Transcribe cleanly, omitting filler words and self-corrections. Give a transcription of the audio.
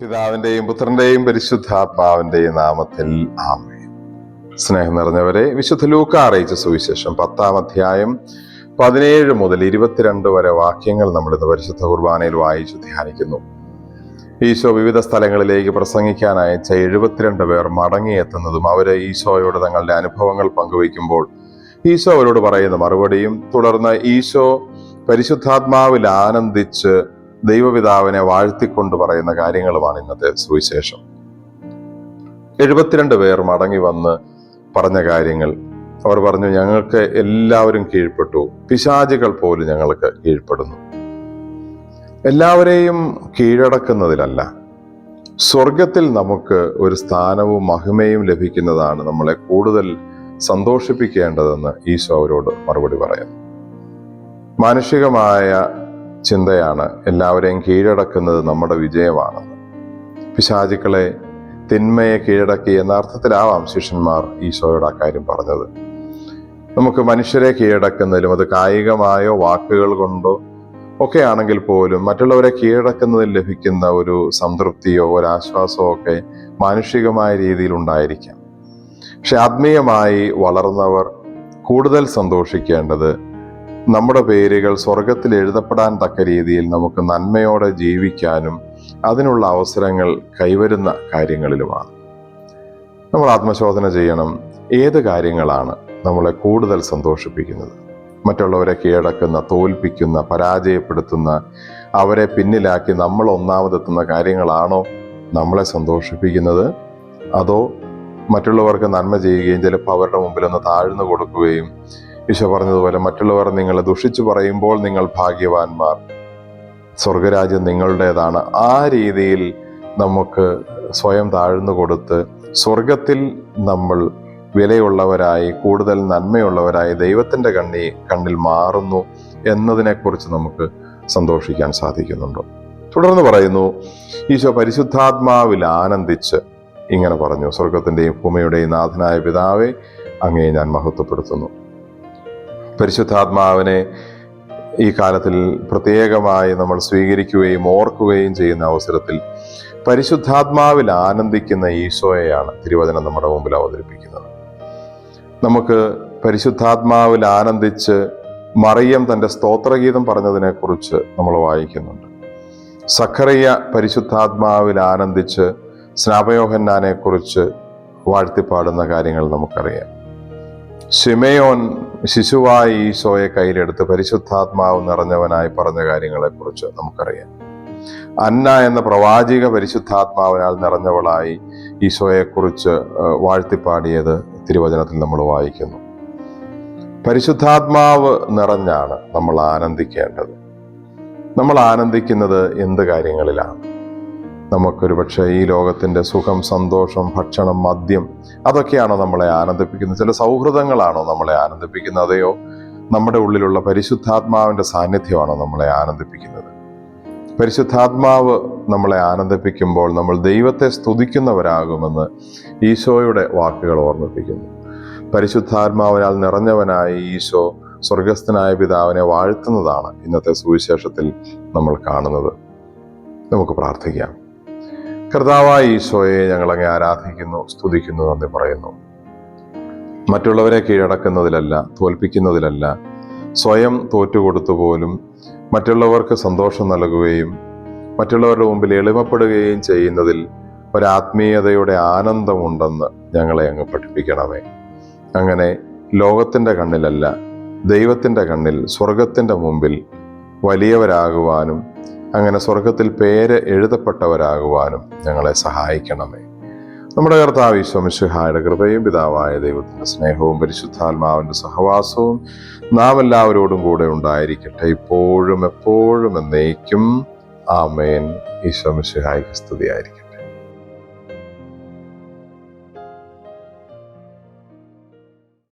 പിതാവിന്റെയും പുത്രന്റെയും പരിശുദ്ധാത്മാവിന്റെയും നാമത്തിൽ ആമേൻ. സ്നേഹം നിറഞ്ഞവരെ, വിശുദ്ധ ലൂക്കാ അറിയിച്ച സുവിശേഷം 10-ാം അധ്യായം 17 മുതൽ 22 വരെ വാക്യങ്ങൾ നമ്മൾ ഇന്ന് പരിശുദ്ധ കുർബാനയിൽ വായിച്ചു ധ്യാനിക്കുന്നു. ഈശോ വിവിധ സ്ഥലങ്ങളിലേക്ക് പ്രസംഗിക്കാൻ അയച്ച 72 പേർ മടങ്ങിയെത്തുന്നതും അവര് ഈശോയോട് തങ്ങളുടെ അനുഭവങ്ങൾ പങ്കുവയ്ക്കുമ്പോൾ ഈശോ അവരോട് പറയുന്ന മറുപടിയും, തുടർന്ന് ഈശോ പരിശുദ്ധാത്മാവിൽ ആനന്ദിച്ച് ദൈവപിതാവിനെ വാഴ്ത്തിക്കൊണ്ട് പറയുന്ന കാര്യങ്ങളുമാണ് ഇന്നത്തെ സുവിശേഷം. 72 പേർ മടങ്ങി വന്ന് പറഞ്ഞ കാര്യങ്ങൾ. അവർ പറഞ്ഞു, ഞങ്ങൾക്ക് എല്ലാവരും കീഴ്പ്പെട്ടു, പിശാചുകൾ പോലും ഞങ്ങൾക്ക് കീഴ്പ്പെടുന്നു. എല്ലാവരെയും കീഴടക്കുന്നതിലല്ല, സ്വർഗത്തിൽ നമുക്ക് ഒരു സ്ഥാനവും മഹിമയും ലഭിക്കുന്നതാണ് നമ്മളെ കൂടുതൽ സന്തോഷിപ്പിക്കേണ്ടതെന്ന് ഈശോ അവരോട് മറുപടി പറയുന്നു. മാനുഷികമായ ചിന്തയാണ് എല്ലാവരെയും കീഴടക്കുന്നത് നമ്മുടെ വിജയമാണെന്ന്. പിശാചുക്കളെ, തിന്മയെ കീഴടക്കി എന്ന അർത്ഥത്തിലാവാം ശിഷ്യന്മാർ ഈശോയോട് ആ കാര്യം പറഞ്ഞത്. നമുക്ക് മനുഷ്യരെ കീഴടക്കുന്നതിലും, അത് കായികമായോ വാക്കുകൾ കൊണ്ടോ ഒക്കെ ആണെങ്കിൽ പോലും, മറ്റുള്ളവരെ കീഴടക്കുന്നതിൽ ലഭിക്കുന്ന ഒരു സംതൃപ്തിയോ ഒരാശ്വാസമോ ഒക്കെ മാനുഷികമായ രീതിയിൽ ഉണ്ടായിരിക്കാം. പക്ഷെ ആത്മീയമായി വളർന്നവർ കൂടുതൽ സന്തോഷിക്കേണ്ടത് നമ്മുടെ പേരുകൾ സ്വർഗത്തിൽ എഴുതപ്പെടാൻ തക്ക രീതിയിൽ നമുക്ക് നന്മയോടെ ജീവിക്കാനും അതിനുള്ള അവസരങ്ങൾ കൈവരുന്ന കാര്യങ്ങളിലുമാണ്. നമ്മൾ ആത്മശോധന ചെയ്യണം. ഏത് കാര്യങ്ങളാണ് നമ്മളെ കൂടുതൽ സന്തോഷിപ്പിക്കുന്നത്? മറ്റുള്ളവരെ കീഴടക്കുന്ന, തോൽപ്പിക്കുന്ന, പരാജയപ്പെടുത്തുന്ന, അവരെ പിന്നിലാക്കി നമ്മൾ ഒന്നാമതെത്തുന്ന കാര്യങ്ങളാണോ നമ്മളെ സന്തോഷിപ്പിക്കുന്നത്? അതോ മറ്റുള്ളവർക്ക് നന്മ ചെയ്യുകയും ചിലപ്പോൾ അവരുടെ മുമ്പിൽ ഒന്ന് താഴ്ന്നു കൊടുക്കുകയും, ഈശോ പറഞ്ഞതുപോലെ മറ്റുള്ളവർ നിങ്ങളെ ദുഷിച്ചു പറയുമ്പോൾ നിങ്ങൾ ഭാഗ്യവാന്മാർ, സ്വർഗരാജ്യം നിങ്ങളുടേതാണ്, ആ രീതിയിൽ നമുക്ക് സ്വയം താഴ്ന്നു കൊടുത്ത് സ്വർഗത്തിൽ നമ്മൾ വിലയുള്ളവരായി, കൂടുതൽ നന്മയുള്ളവരായി ദൈവത്തിൻ്റെ കണ്ണിൽ മാറുന്നു എന്നതിനെക്കുറിച്ച് നമുക്ക് സന്തോഷിക്കാൻ സാധിക്കുന്നുണ്ടോ? തുടർന്ന് പറയുന്നു, ഈശോ പരിശുദ്ധാത്മാവിൽ ആനന്ദിച്ച് ഇങ്ങനെ പറഞ്ഞു, സ്വർഗത്തിൻ്റെയും ഭൂമിയുടെയും നാഥനായ പിതാവേ, അങ്ങയെ ഞാൻ മഹത്വപ്പെടുത്തുന്നു. പരിശുദ്ധാത്മാവിനെ ഈ കാലത്തിൽ പ്രത്യേകമായി നമ്മൾ സ്വീകരിക്കുകയും ഓർക്കുകയും ചെയ്യുന്ന അവസരത്തിൽ പരിശുദ്ധാത്മാവിൽ ആനന്ദിക്കുന്ന ഈശോയെയാണ് തിരുവചനം നമ്മുടെ മുമ്പിൽ അവതരിപ്പിക്കുന്നത്. നമുക്ക് പരിശുദ്ധാത്മാവിൽ ആനന്ദിച്ച് മറിയം തൻ്റെ സ്തോത്രഗീതം പറഞ്ഞതിനെക്കുറിച്ച് നമ്മൾ വായിക്കുന്നുണ്ട്. സഖറിയ പരിശുദ്ധാത്മാവിൽ ആനന്ദിച്ച് സ്നാപയോഹന്നാനെ കുറിച്ച് വാഴ്ത്തിപ്പാടുന്ന കാര്യങ്ങൾ നമുക്കറിയാം. ശിമയോൻ ശിശുവായി ഈശോയെ കയ്യിലെടുത്ത് പരിശുദ്ധാത്മാവ് നിറഞ്ഞവനായി പറഞ്ഞ കാര്യങ്ങളെക്കുറിച്ച് നമുക്കറിയാം. അന്ന എന്ന പ്രവാചിക പരിശുദ്ധാത്മാവിനാൽ നിറഞ്ഞവളായി ഈശോയെക്കുറിച്ച് വാഴ്ത്തിപ്പാടിയത് തിരുവചനത്തിൽ നമ്മൾ വായിക്കുന്നു. പരിശുദ്ധാത്മാവ് നിറഞ്ഞാണ് നമ്മൾ ആനന്ദിക്കേണ്ടത്. നമ്മൾ ആനന്ദിക്കുന്നത് എന്ത് കാര്യങ്ങളിലാണ്? നമുക്കൊരു പക്ഷേ ഈ ലോകത്തിൻ്റെ സുഖം, സന്തോഷം, ഭക്ഷണം, മദ്യം, അതൊക്കെയാണോ നമ്മളെ ആനന്ദിപ്പിക്കുന്നത്? ചില സൗഹൃദങ്ങളാണോ നമ്മളെ ആനന്ദിപ്പിക്കുന്നത്? അതെയോ നമ്മുടെ ഉള്ളിലുള്ള പരിശുദ്ധാത്മാവിൻ്റെ സാന്നിധ്യമാണോ നമ്മളെ ആനന്ദിപ്പിക്കുന്നത്? പരിശുദ്ധാത്മാവ് നമ്മളെ ആനന്ദിപ്പിക്കുമ്പോൾ നമ്മൾ ദൈവത്തെ സ്തുതിക്കുന്നവരാകുമെന്ന് ഈശോയുടെ വാക്കുകൾ ഓർമ്മിപ്പിക്കുന്നു. പരിശുദ്ധാത്മാവിനാൽ നിറഞ്ഞവനായി ഈശോ സ്വർഗസ്ഥനായ പിതാവിനെ വാഴ്ത്തുന്നതാണ് ഇന്നത്തെ സുവിശേഷത്തിൽ നമ്മൾ കാണുന്നത്. നമുക്ക് പ്രാർത്ഥിക്കാം. കർത്താവായ ഈശോയെ, ഞങ്ങളങ്ങെ ആരാധിക്കുന്നു, സ്തുതിക്കുന്നു, നന്ദി പറയുന്നു. മറ്റുള്ളവരെ കീഴടക്കുന്നതിലല്ല, തോൽപ്പിക്കുന്നതിലല്ല, സ്വയം തോറ്റുകൊടുത്തു പോലും മറ്റുള്ളവർക്ക് സന്തോഷം നൽകുകയും മറ്റുള്ളവരുടെ മുമ്പിൽ എളിമപ്പെടുകയും ചെയ്യുന്നതിൽ ഒരാത്മീയതയുടെ ആനന്ദമുണ്ടെന്ന് ഞങ്ങളെ അങ്ങ് പഠിപ്പിക്കണമേ. അങ്ങനെ ലോകത്തിൻ്റെ കണ്ണിലല്ല, ദൈവത്തിൻ്റെ കണ്ണിൽ, സ്വർഗത്തിൻ്റെ മുമ്പിൽ വലിയവരാകുവാനും അങ്ങനെ സ്വർഗത്തിൽ പേര് എഴുതപ്പെട്ടവരാകുവാനും ഞങ്ങളെ സഹായിക്കണമേ. നമ്മുടെ കർത്താവ് ഈശോ മിശിഹായുടെ കൃപയും പിതാവായ ദൈവത്തിൻ്റെ സ്നേഹവും പരിശുദ്ധാത്മാവിൻ്റെ സഹവാസവും നാം എല്ലാവരോടും കൂടെ ഉണ്ടായിരിക്കട്ടെ, ഇപ്പോഴും എപ്പോഴും എന്നേക്കും. ആമേൻ. ഈശോ മിശിഹായ്ക്ക് സ്തുതിയായിരിക്കും.